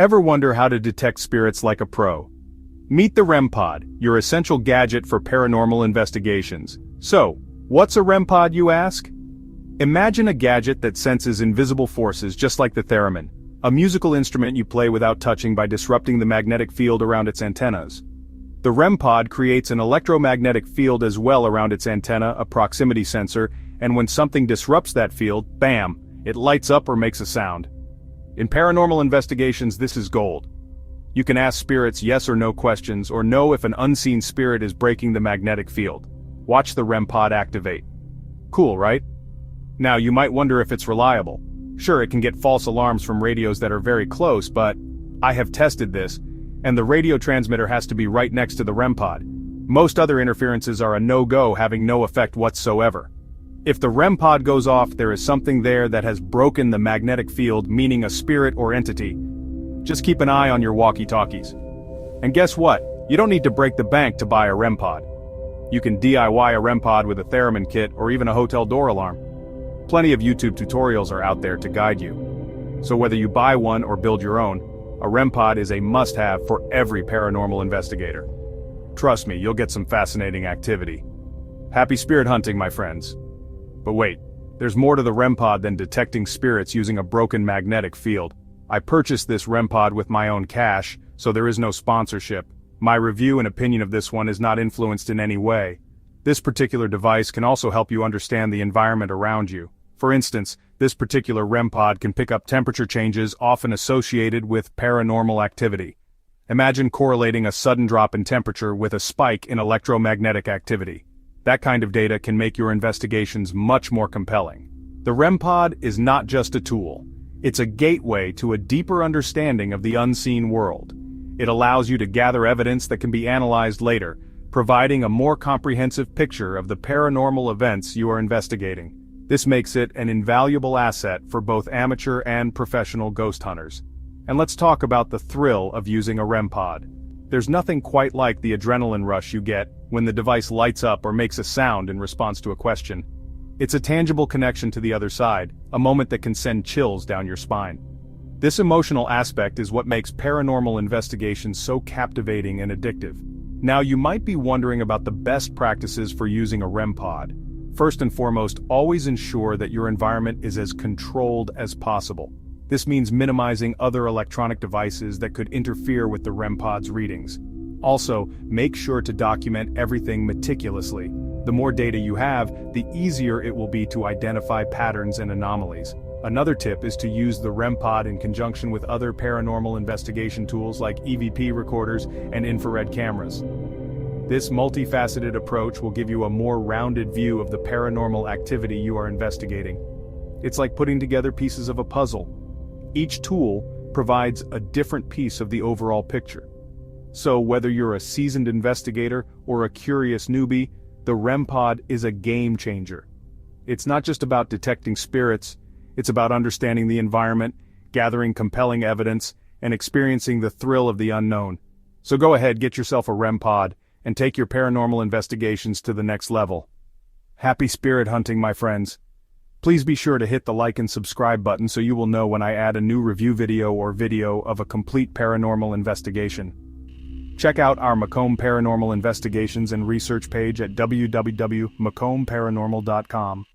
Ever wonder how to detect spirits like a pro? Meet the REMPOD, your essential gadget for paranormal investigations. So, what's a REMPOD, you ask? Imagine a gadget that senses invisible forces just like the theremin, a musical instrument you play without touching by disrupting the magnetic field around its antennas. The REMPOD creates an electromagnetic field as well around its antenna, a proximity sensor, and when something disrupts that field, bam, it lights up or makes a sound. In paranormal investigations, this is gold. You can ask spirits yes or no questions or know if an unseen spirit is breaking the magnetic field. Watch the REMPOD activate. Cool, right? Now you might wonder if it's reliable. Sure, it can get false alarms from radios that are very close, but I have tested this, and the radio transmitter has to be right next to the REMPOD. Most other interferences are a no-go, having no effect whatsoever. If the REMPOD goes off, there is something there that has broken the magnetic field, meaning a spirit or entity. Just keep an eye on your walkie-talkies. And guess what? You don't need to break the bank to buy a REMPOD. You can DIY a REMPOD with a theremin kit or even a hotel door alarm. Plenty of YouTube tutorials are out there to guide you. So whether you buy one or build your own, a REMPOD is a must-have for every paranormal investigator. Trust me, you'll get some fascinating activity. Happy spirit hunting, my friends. But wait, there's more to the REMPOD than detecting spirits using a broken magnetic field. I purchased this REMPOD with my own cash, so there is no sponsorship. My review and opinion of this one is not influenced in any way. This particular device can also help you understand the environment around you. For instance, this particular REMPOD can pick up temperature changes often associated with paranormal activity. Imagine correlating a sudden drop in temperature with a spike in electromagnetic activity. That kind of data can make your investigations much more compelling. The REMPOD is not just a tool. It's a gateway to a deeper understanding of the unseen world. It allows you to gather evidence that can be analyzed later, providing a more comprehensive picture of the paranormal events you are investigating. This makes it an invaluable asset for both amateur and professional ghost hunters. And let's talk about the thrill of using a REMPOD. There's nothing quite like the adrenaline rush you get when the device lights up or makes a sound in response to a question. It's a tangible connection to the other side, a moment that can send chills down your spine. This emotional aspect is what makes paranormal investigations so captivating and addictive. Now you might be wondering about the best practices for using a REMPOD. First and foremost, always ensure that your environment is as controlled as possible. This means minimizing other electronic devices that could interfere with the REMPOD's readings. Also, make sure to document everything meticulously. The more data you have, the easier it will be to identify patterns and anomalies. Another tip is to use the REMPOD in conjunction with other paranormal investigation tools like EVP recorders and infrared cameras. This multifaceted approach will give you a more rounded view of the paranormal activity you are investigating. It's like putting together pieces of a puzzle. Each tool provides a different piece of the overall picture. So whether you're a seasoned investigator or a curious newbie, the REMPOD is a game changer. It's not just about detecting spirits, it's about understanding the environment, gathering compelling evidence, and experiencing the thrill of the unknown. So go ahead, get yourself a REMPOD, and take your paranormal investigations to the next level. Happy spirit hunting, my friends. Please be sure to hit the like and subscribe button so you will know when I add a new review video or video of a complete paranormal investigation. Check out our Macomb Paranormal Investigations and Research page at www.macombparanormal.com.